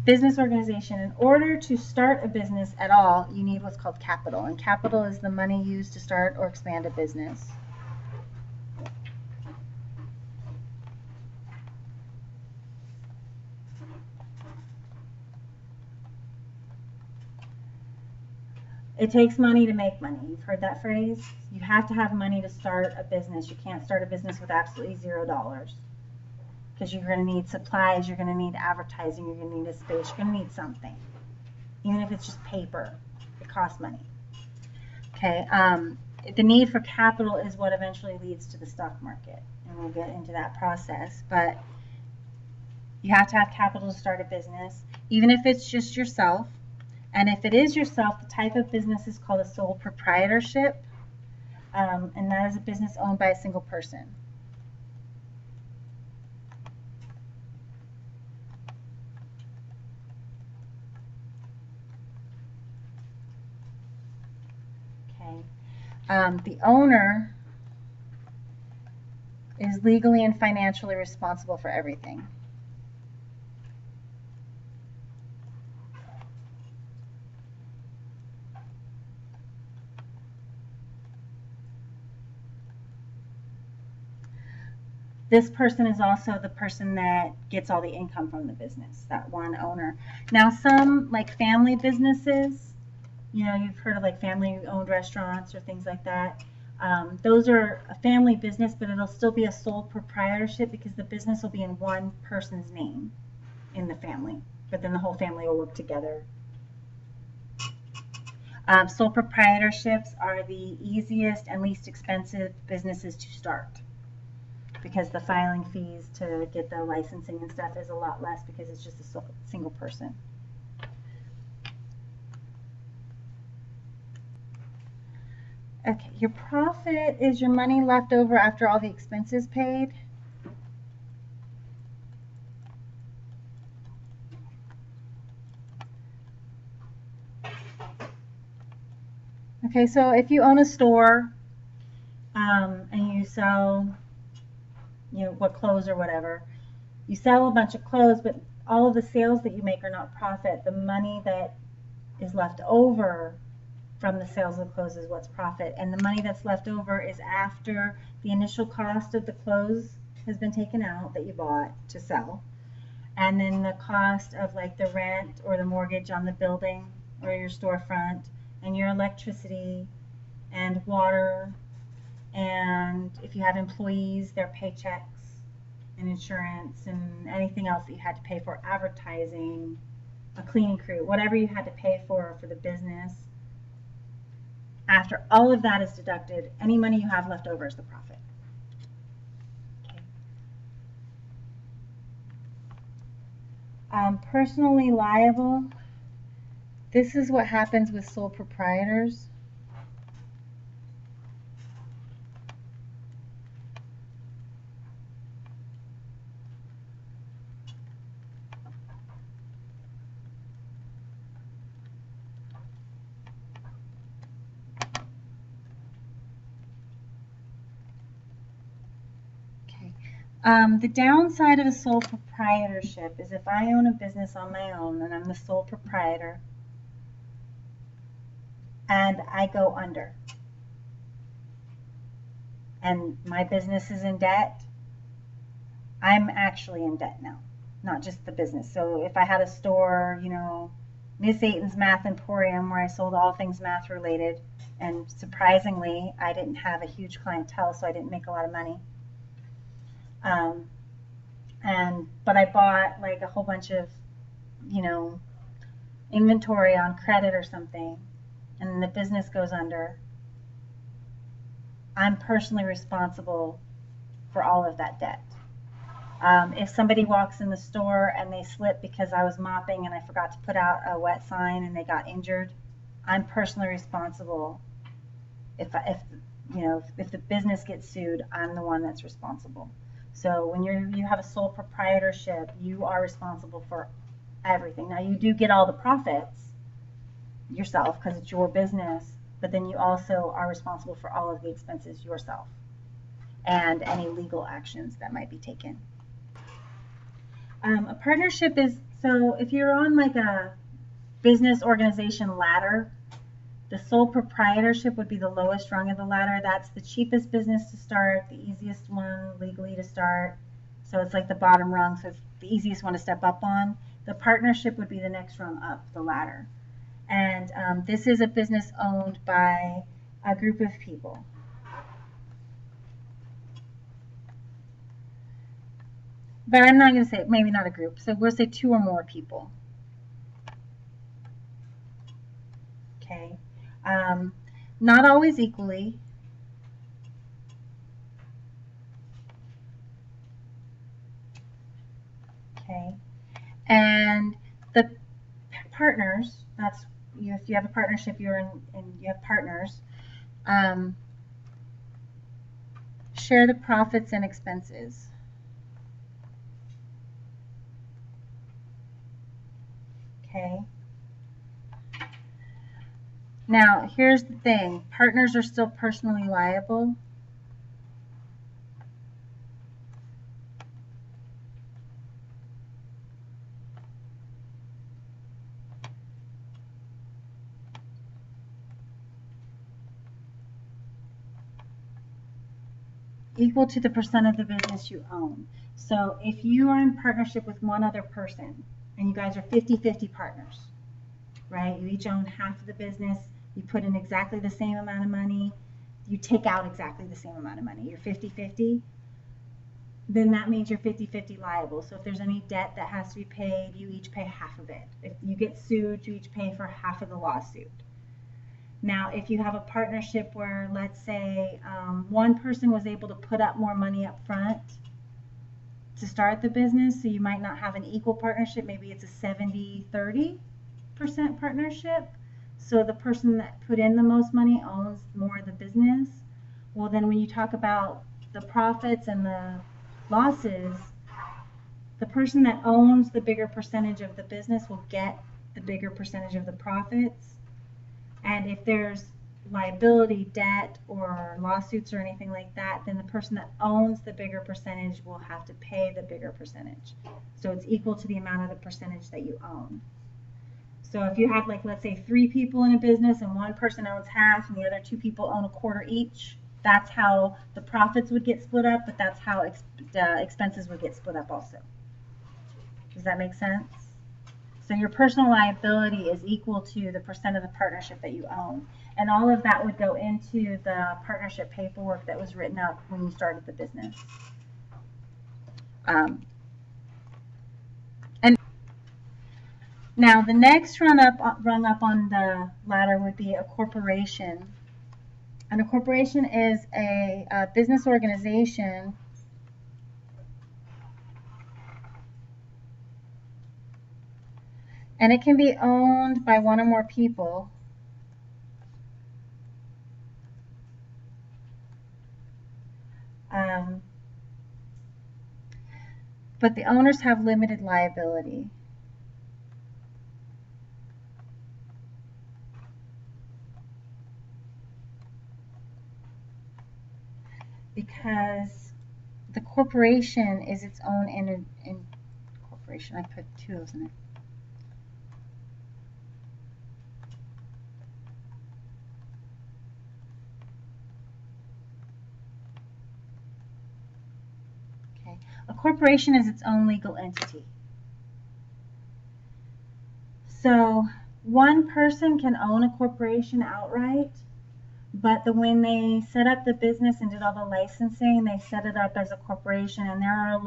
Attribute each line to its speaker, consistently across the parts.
Speaker 1: business organization. In order to start a business at all, you need what's called capital, and capital is the money used to start or expand a business. It takes money to make money. You've heard that phrase? You have to have money to start a business. You can't start a business with absolutely $0, because you're going to need supplies, you're going to need advertising, you're going to need a space, you're going to need something. Even if it's just paper, it costs money. Okay, the need for capital is what eventually leads to the stock market, and we'll get into that process. But you have to have capital to start a business, even if it's just yourself. And if it is yourself, the type of business is called a sole proprietorship, and that is a business owned by a single person. Okay, the owner is legally and financially responsible for everything. This person is also the person that gets all the income from the business, that one owner. Now, some like family businesses, you know, you've heard of like family-owned restaurants or things like that. Those are a family business, but it'll still be a sole proprietorship because the business will be in one person's name in the family, but then the whole family will work together. Sole proprietorships are the easiest and least expensive businesses to start, because the filing fees to get the licensing and stuff is a lot less because it's just a single person. Okay, your profit is your money left over after all the expenses paid. Okay, so if you own a store and you sell, you know, what clothes or whatever, you sell a bunch of clothes, but all of the sales that you make are not profit. The money that is left over from the sales of clothes is what's profit, and the money that's left over is after the initial cost of the clothes has been taken out that you bought to sell, and then the cost of like the rent or the mortgage on the building or your storefront, and your electricity and water, and if you have employees, their paychecks and insurance and anything else that you had to pay for, advertising, a cleaning crew, whatever you had to pay for the business. After all of that is deducted, any money you have left over is the profit. Okay. Personally liable. This is what happens with sole proprietors. The downside of a sole proprietorship is if I own a business on my own and I'm the sole proprietor and I go under and my business is in debt, I'm actually in debt now, not just the business. So if I had a store, you know, Miss Aiton's Math Emporium, where I sold all things math related, and surprisingly, I didn't have a huge clientele, so I didn't make a lot of money. But I bought like a whole bunch of, you know, inventory on credit or something, and the business goes under. I'm personally responsible for all of that debt. If somebody walks in the store and they slip because I was mopping and I forgot to put out a wet sign and they got injured, I'm personally responsible. If the business gets sued, I'm the one that's responsible. So when you have a sole proprietorship, you are responsible for everything. Now you do get all the profits yourself because it's your business, but then you also are responsible for all of the expenses yourself and any legal actions that might be taken. A partnership is So if you're on like a business organization ladder, the sole proprietorship would be the lowest rung of the ladder. That's the cheapest business to start, the easiest one legally to start. So it's like the bottom rung, so it's the easiest one to step up on. The partnership would be the next rung up the ladder. And this is a business owned by a group of people. But I'm not going to say, maybe not a group, so we'll say 2 or more people. Okay. Not always equally. Okay. And the partners, that's if you have a partnership, you're in, and you have partners, share the profits and expenses. Okay. Now, here's the thing. Partners are still personally liable. Equal to the percent of the business you own. So if you are in partnership with one other person and you guys are 50-50 partners, right? You each own half of the business, you put in exactly the same amount of money, you take out exactly the same amount of money, you're 50-50, then that means you're 50-50 liable. So if there's any debt that has to be paid, you each pay half of it. If you get sued, you each pay for half of the lawsuit. Now, if you have a partnership where, let's say, one person was able to put up more money up front to start the business, so you might not have an equal partnership. Maybe it's a 70-30% partnership. So the person that put in the most money owns more of the business. Well, then when you talk about the profits and the losses, the person that owns the bigger percentage of the business will get the bigger percentage of the profits. And if there's liability, debt, or lawsuits or anything like that, then the person that owns the bigger percentage will have to pay the bigger percentage. So it's equal to the amount of the percentage that you own. So if you have, like, let's say 3 people in a business and one person owns half and the other 2 people own a quarter each, that's how the profits would get split up, but that's how the expenses would get split up also. Does that make sense? So your personal liability is equal to the percent of the partnership that you own. And all of that would go into the partnership paperwork that was written up when you started the business. And now the next rung up on the ladder would be a corporation. And a corporation is a business organization and it can be owned by 1 or more people. But the owners have limited liability. Because the corporation is its own corporation. I put 2 of those in it. Okay. A corporation is its own legal entity. So one person can own a corporation outright, but when they set up the business and did all the licensing, they set it up as a corporation, and there are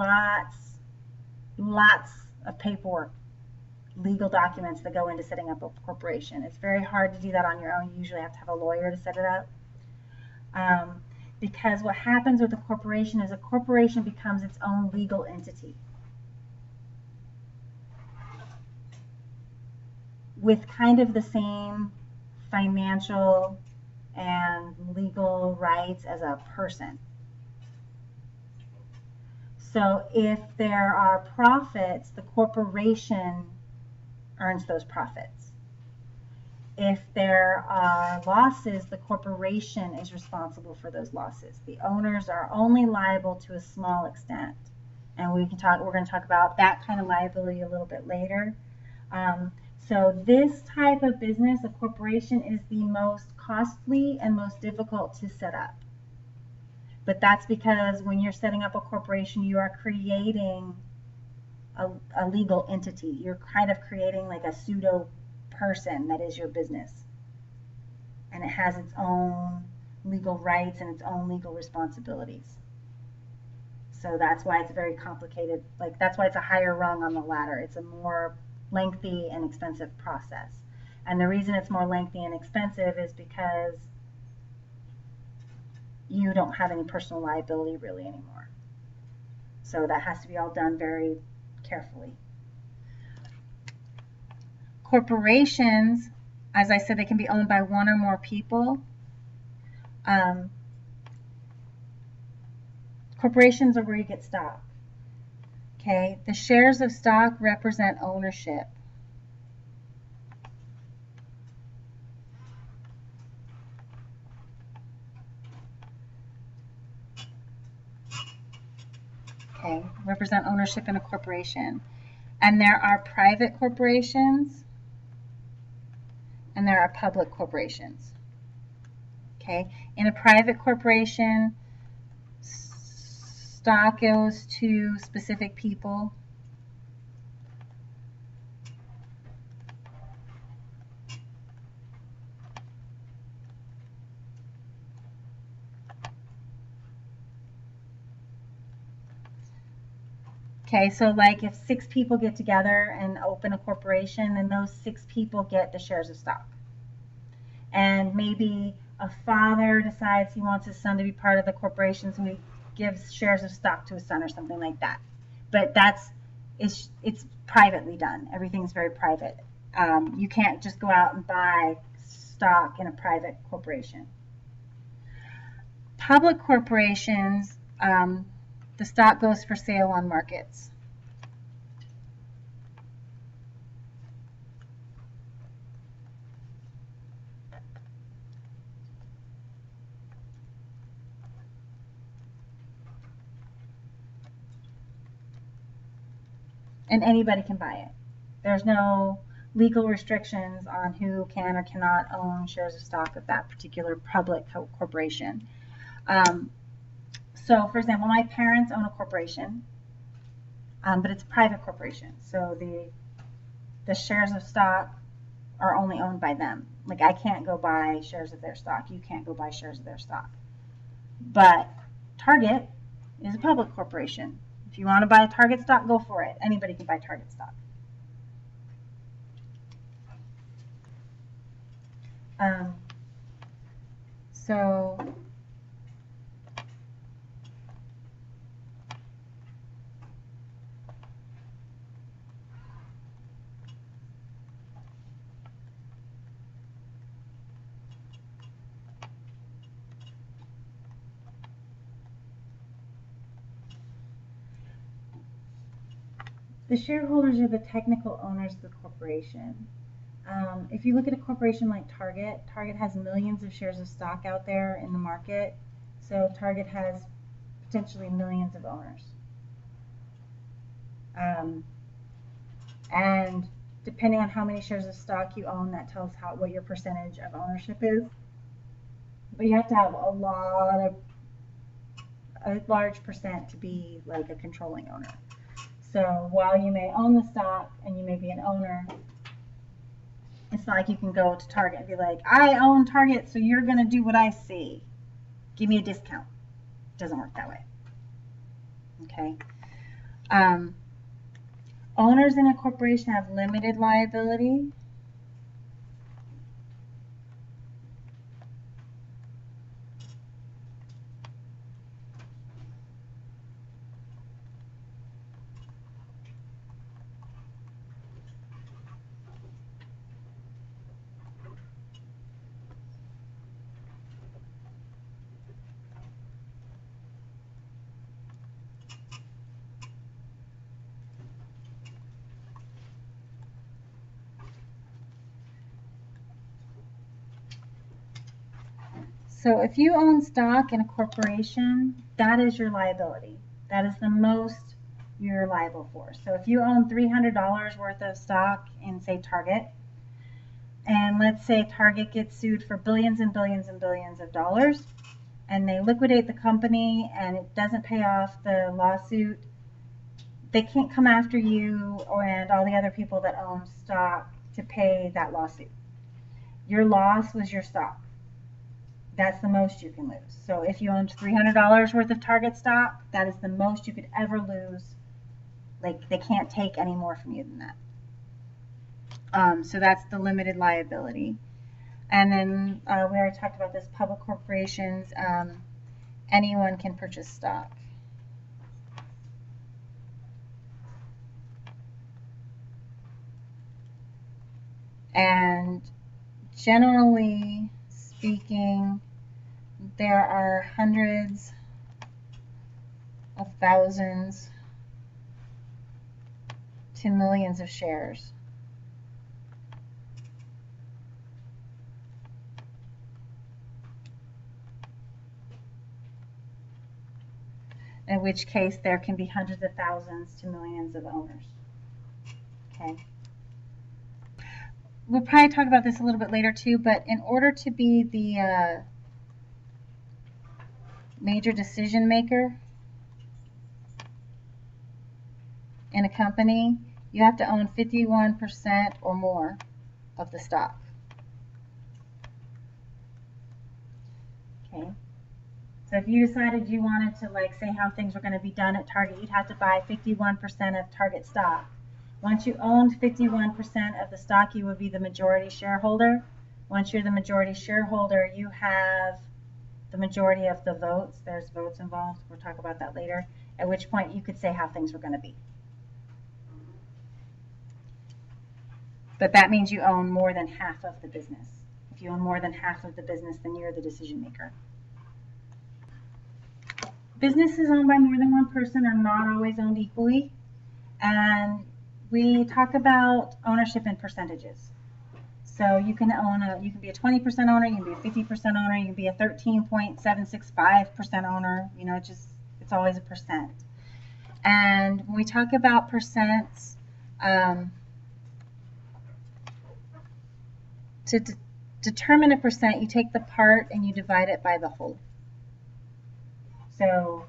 Speaker 1: lots of paperwork, legal documents that go into setting up a corporation. It's very hard to do that on your own. You usually have to have a lawyer to set it up. Because what happens with a corporation is a corporation becomes its own legal entity with kind of the same financial and legal rights as a person. So if there are profits, the corporation earns those profits. If there are losses, the corporation is responsible for those losses. The owners are only liable to a small extent. And we're going to talk about that kind of liability a little bit later. So this type of business, a corporation, is the most costly and most difficult to set up. But that's because when you're setting up a corporation, you are creating a legal entity. You're kind of creating like a pseudo person that is your business. And it has its own legal rights and its own legal responsibilities. So that's why it's very complicated. Like, that's why it's a higher rung on the ladder. It's a more lengthy and expensive process. And the reason it's more lengthy and expensive is because you don't have any personal liability really anymore. So that has to be all done very carefully. Corporations, as I said, they can be owned by one or more people. Corporations are where you get stock. Okay, the shares of stock represent ownership. Okay, represent ownership in a corporation. And there are private corporations and there are public corporations. Okay, in a private corporation, stock goes to specific people. Okay, so like if 6 people get together and open a corporation, then those 6 people get the shares of stock. And maybe a father decides he wants his son to be part of the corporation, so he gives shares of stock to his son or something like that. But it's privately done. Everything's very private. You can't just go out and buy stock in a private corporation. Public corporations, the stock goes for sale on markets. And anybody can buy it. There's no legal restrictions on who can or cannot own shares of stock of that particular public corporation. So, for example, my parents own a corporation, but it's a private corporation. So the shares of stock are only owned by them. Like, I can't go buy shares of their stock. You can't go buy shares of their stock. But Target is a public corporation. If you want to buy a Target stock, go for it. Anybody can buy Target stock. The shareholders are the technical owners of the corporation. If you look at a corporation like Target, Target has millions of shares of stock out there in the market. So Target has potentially millions of owners. And depending on how many shares of stock you own, that tells what your percentage of ownership is. But you have to have a large percent to be like a controlling owner. So while you may own the stock and you may be an owner, it's not like you can go to Target and be like, I own Target, so you're going to do what I say. Give me a discount. It doesn't work that way. Okay. Owners in a corporation have limited liability. So if you own stock in a corporation, that is your liability. That is the most you're liable for. So if you own $300 worth of stock in, say, Target, and let's say Target gets sued for billions and billions and billions of dollars, and they liquidate the company and it doesn't pay off the lawsuit, they can't come after you and all the other people that own stock to pay that lawsuit. Your loss was your stock. That's the most you can lose. So if you owned $300 worth of Target stock, that is the most you could ever lose. Like, they can't take any more from you than that. So that's the limited liability. And then we already talked about this, public corporations, anyone can purchase stock. And generally speaking, there are hundreds of thousands to millions of shares. In which case there can be hundreds of thousands to millions of owners. Okay. We'll probably talk about this a little bit later too, but in order to be the major decision maker in a company, you have to own 51% or more of the stock. Okay. So if you decided you wanted to, like, say how things were going to be done at Target, you'd have to buy 51% of Target stock. Once you owned 51% of the stock, you would be the majority shareholder. Once you're the majority shareholder, you have the majority of the votes. There's votes involved. We'll talk about that later. At which point you could say how things were going to be. But that means you own more than half of the business. If you own more than half of the business, then you're the decision maker. Businesses owned by more than one person are not always owned equally. And we talk about ownership in percentages. So you can you can be a 20% owner, you can be a 50% owner, you can be a 13.765% owner. You know, it's always a percent. And when we talk about percents, to determine a percent, you take the part and you divide it by the whole. So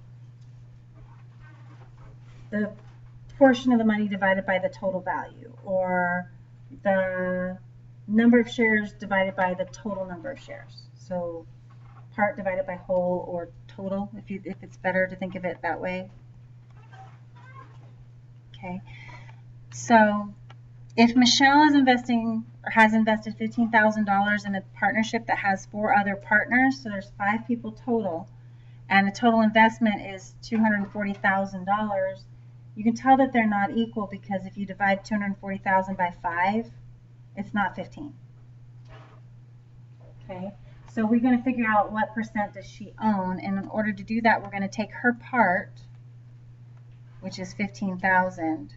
Speaker 1: the portion of the money divided by the total value, or the number of shares divided by the total number of shares. So part divided by whole, or total, if it's better to think of it that way. Okay. So if Michelle is investing or has invested $15,000 in a partnership that has 4 other partners, so there's 5 people total, and the total investment is $240,000, you can tell that they're not equal because if you divide $240,000 by 5, it's not 15. Okay, so we're going to figure out what percent does she own, and in order to do that, we're going to take her part, which is 15,000,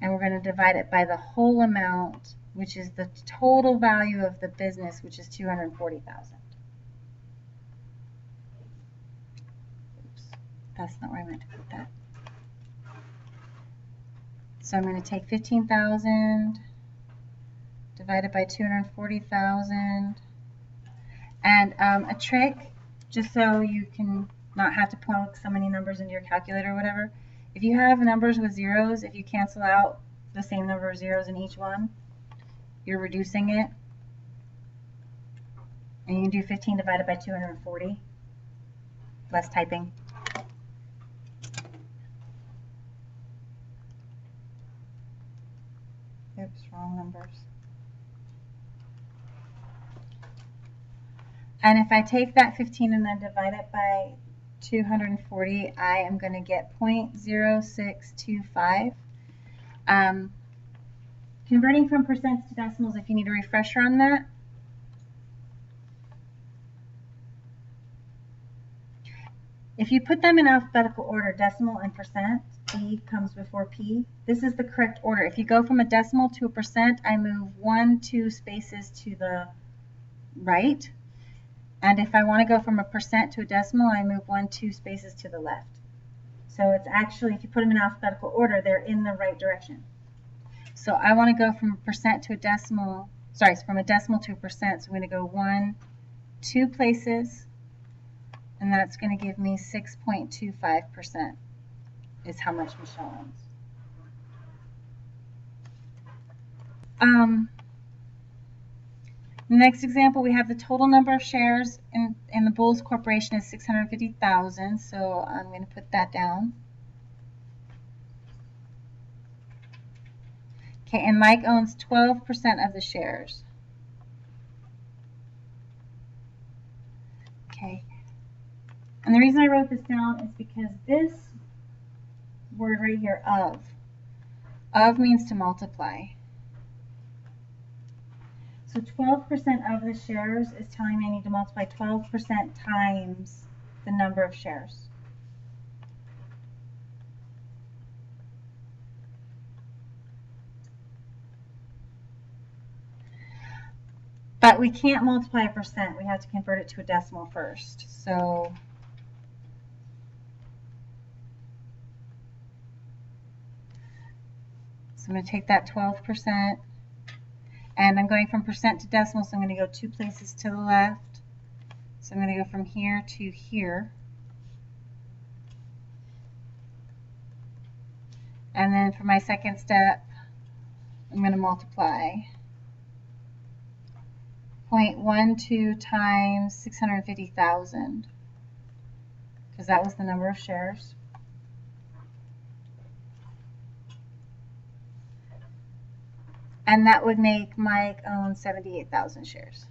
Speaker 1: and we're going to divide it by the whole amount, which is the total value of the business, which is 240,000. Oops, that's not where I meant to put that. So I'm going to take 15,000 divided by 240,000. And a trick, just so you can not have to plug so many numbers into your calculator or whatever, if you have numbers with zeros, if you cancel out the same number of zeros in each one, you're reducing it. And you can do 15 divided by 240. Less typing. Oops, wrong numbers. And if I take that 15 and then divide it by 240, I am going to get 0.0625. Converting from percents to decimals, if you need a refresher on that. If you put them in alphabetical order, decimal and percent, P comes before P. This is the correct order. If you go from a decimal to a percent, I move 1, 2 spaces to the right. And if I want to go from a percent to a decimal, I move 1, 2 spaces to the left. So it's actually, if you put them in alphabetical order, they're in the right direction. So I want to go from a percent to a decimal, sorry, from a decimal to a percent. So I'm going to go 1, 2 places, and that's going to give me 6.25% is how much Michelle owns. Next example, we have the total number of shares in the Bulls Corporation is 650,000, so I'm going to put that down. Okay, and Mike owns 12% of the shares. Okay, and the reason I wrote this down is because this word right here, of means to multiply. So 12% of the shares is telling me I need to multiply 12% times the number of shares. But we can't multiply a percent. We have to convert it to a decimal first. So I'm going to take that 12%, and I'm going from percent to decimal, so I'm going to go 2 places to the left. So I'm going to go from here to here. And then for my second step, I'm going to multiply 0.12 times 650,000, because that was the number of shares. And that would make Mike own 78,000 shares.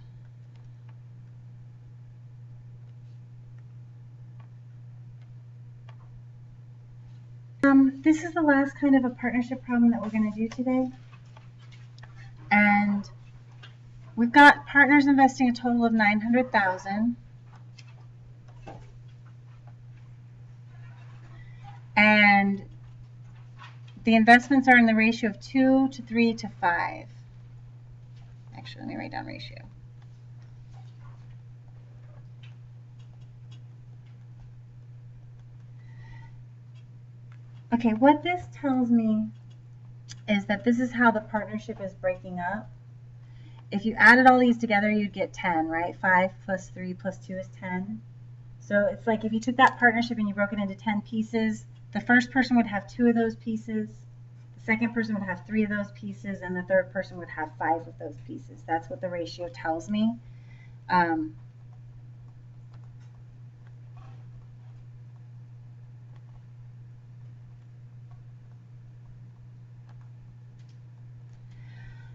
Speaker 1: This is the last kind of a partnership problem that we're going to do today. And we've got partners investing a total of 900,000. And the investments are in the ratio of 2 to 3 to 5. Actually, let me write down ratio. Okay, what this tells me is that this is how the partnership is breaking up. If you added all these together, you'd get 10, right? 5 plus 3 plus 2 is 10. So it's like if you took that partnership and you broke it into 10 pieces, the first person would have 2 of those pieces, the second person would have 3 of those pieces, and the third person would have 5 of those pieces. That's what the ratio tells me.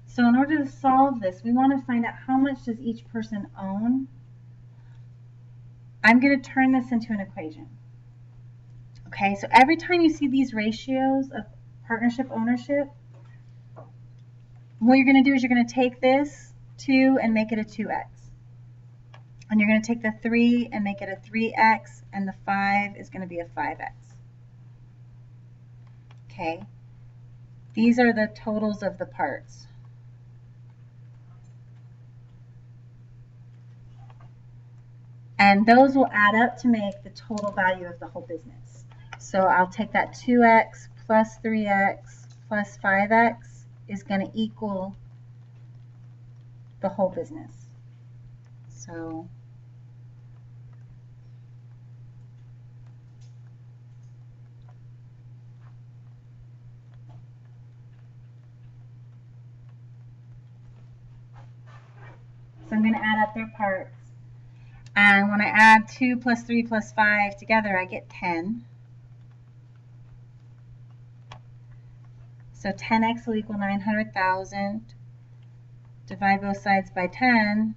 Speaker 1: So in order to solve this, we want to find out how much does each person own. I'm going to turn this into an equation. Okay, so every time you see these ratios of partnership ownership, what you're going to do is you're going to take this 2 and make it a 2x. And you're going to take the 3 and make it a 3x, and the 5 is going to be a 5x. Okay, these are the totals of the parts. And those will add up to make the total value of the whole business. So I'll take that 2x plus 3x plus 5x is going to equal the whole business. So I'm going to add up their parts. And when I add 2 plus 3 plus 5 together, I get 10. So 10x will equal 900,000. Divide both sides by 10.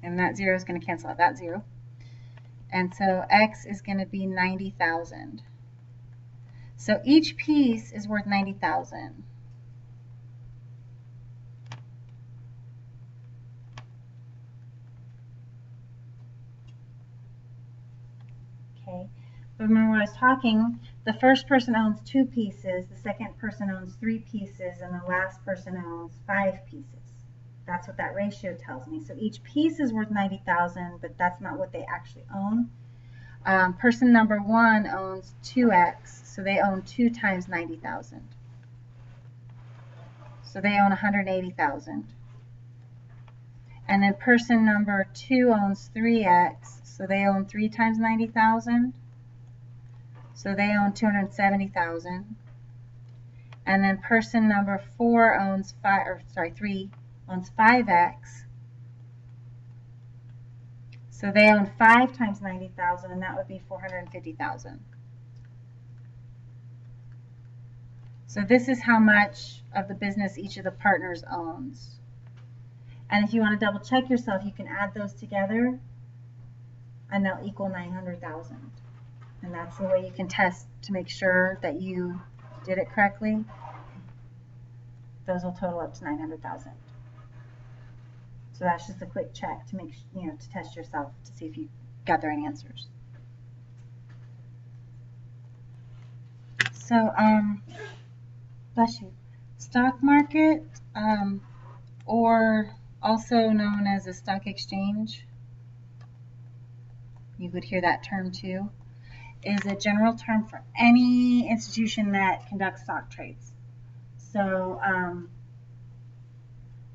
Speaker 1: And that 0 is going to cancel out that 0. And so x is going to be 90,000. So each piece is worth 90,000. Okay, but remember when I was talking, the first person owns 2 pieces, the second person owns 3 pieces, and the last person owns 5 pieces. That's what that ratio tells me. So each piece is worth 90,000, but that's not what they actually own. Person number 1 owns 2x, so they own 2 times 90,000. So they own 180,000. And then person number 2 owns 3x, so they own 3 times 90,000. So they own 270,000. And then person number 4 owns 3 owns 5x. So they own 5 times 90,000, and that would be 450,000. So this is how much of the business each of the partners owns. And if you want to double check yourself, you can add those together, and they'll equal 900,000. And that's the way you can test to make sure that you did it correctly. Those will total up to 900,000. So that's just a quick check to make, to test yourself to see if you got the right answers. So, bless you. Stock market, or also known as a stock exchange, you would hear that term too, is a general term for any institution that conducts stock trades. So,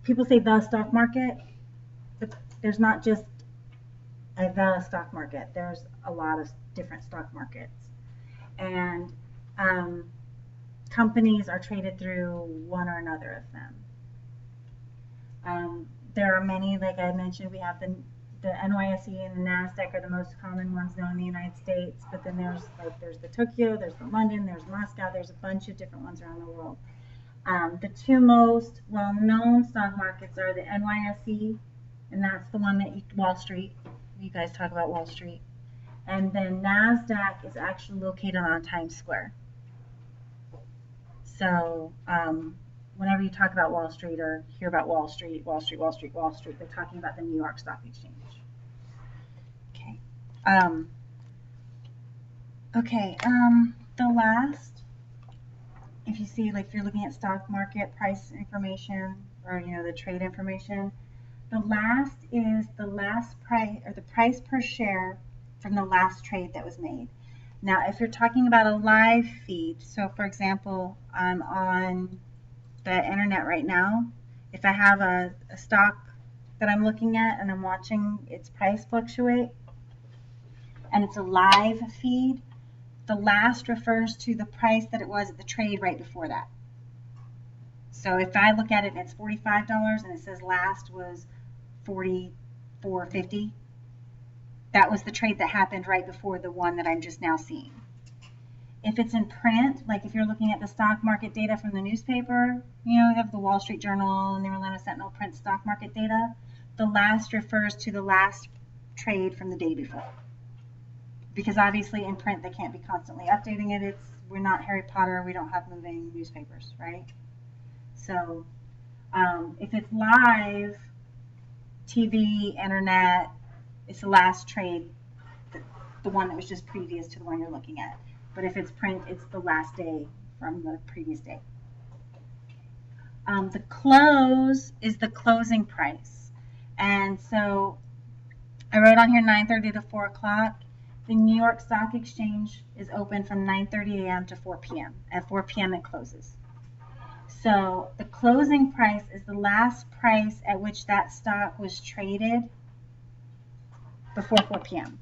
Speaker 1: people say the stock market, but there's not just the stock market. There's a lot of different stock markets. And companies are traded through one or another of them. There are many, like I mentioned, we have the NYSE and the NASDAQ are the most common ones known in the United States, but then there's the Tokyo, there's the London, there's Moscow, there's a bunch of different ones around the world. The 2 most well-known stock markets are the NYSE, and that's the one that Wall Street, you guys talk about Wall Street. And then NASDAQ is actually located on Times Square. So whenever you talk about Wall Street or hear about Wall Street, they're talking about the New York Stock Exchange. Okay. The last, if you see, like if you're looking at stock market price information or the trade information, the last is the last price or the price per share from the last trade that was made. Now, if you're talking about a live feed, so for example, I'm on the internet right now. If I have a stock that I'm looking at and I'm watching its price fluctuate, and it's a live feed, the last refers to the price that it was at the trade right before that. So if I look at it and it's $45 and it says last was $44.50, that was the trade that happened right before the one that I'm just now seeing. If it's in print, like if you're looking at the stock market data from the newspaper, you have the Wall Street Journal and the Atlanta Sentinel print stock market data, the last refers to the last trade from the day before. Because obviously in print they can't be constantly updating it. We're not Harry Potter, we don't have moving newspapers, right? So if it's live, TV, internet, it's the last trade, the one that was just previous to the one you're looking at. But if it's print, it's the last day from the previous day. The close is the closing price. And so I wrote on here 9:30 to 4 o'clock. The New York Stock Exchange is open from 9:30 a.m. to 4 p.m. At 4 p.m. it closes. So the closing price is the last price at which that stock was traded before 4 p.m.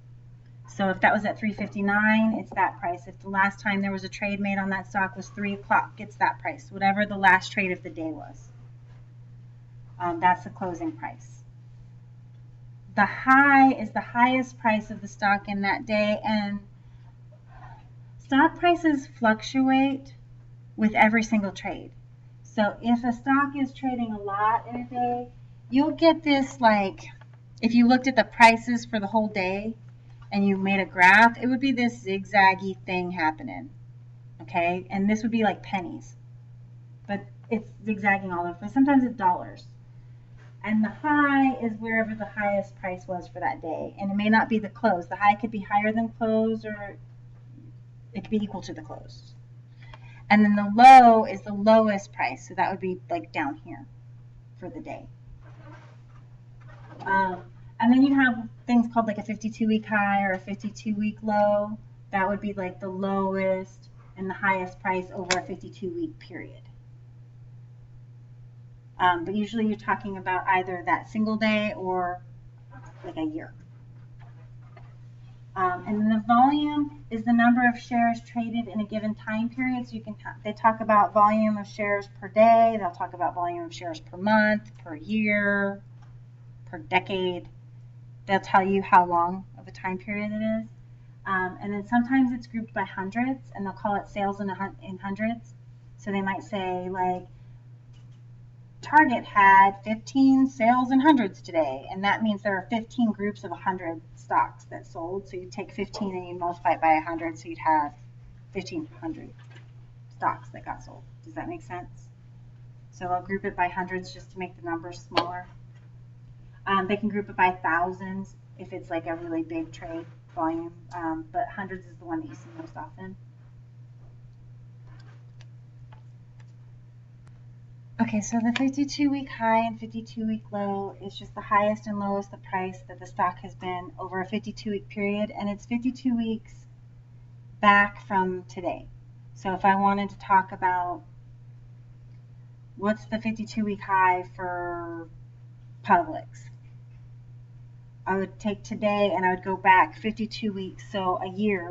Speaker 1: So if that was at $3.59, it's that price. If the last time there was a trade made on that stock was 3 o'clock, it's that price. Whatever the last trade of the day was. That's the closing price. The high is the highest price of the stock in that day, and stock prices fluctuate with every single trade. So if a stock is trading a lot in a day, you'll get this, like, if you looked at the prices for the whole day and you made a graph, it would be this zigzaggy thing happening, okay? And this would be like pennies, but it's zigzagging all over. Sometimes it's dollars. And the high is wherever the highest price was for that day. And it may not be the close. The high could be higher than close, or it could be equal to the close. And then the low is the lowest price. So that would be like down here for the day. And then you have things called like a 52-week high or a 52-week low. That would be like the lowest and the highest price over a 52-week period. But usually you're talking about either that single day or like a year. And then the volume is the number of shares traded in a given time period. So you can they talk about volume of shares per day. They'll talk about volume of shares per month, per year, per decade. They'll tell you how long of a time period it is. And then sometimes it's grouped by hundreds, and they'll call it sales in hundreds. So they might say like Target had 15 sales in hundreds today, and that means there are 15 groups of 100 stocks that sold. So you take 15 and you multiply it by 100, so you'd have 1,500 stocks that got sold. Does that make sense? So I'll group it by hundreds just to make the numbers smaller. They can group it by thousands if it's like a really big trade volume, but hundreds is the one that you see most often. Okay, so the 52-week high and 52-week low is just the highest and lowest the price that the stock has been over a 52-week period, and it's 52 weeks back from today. So if I wanted to talk about what's the 52-week high for Publix, I would take today and I would go back 52 weeks, so a year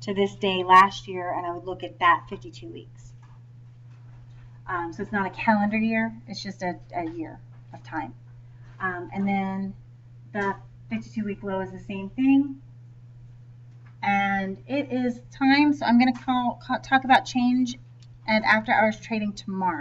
Speaker 1: to this day last year, and I would look at that 52 weeks. So it's not a calendar year, it's just a year of time. And then the 52-week low is the same thing. And it is time, so I'm going to talk about change and after hours trading tomorrow.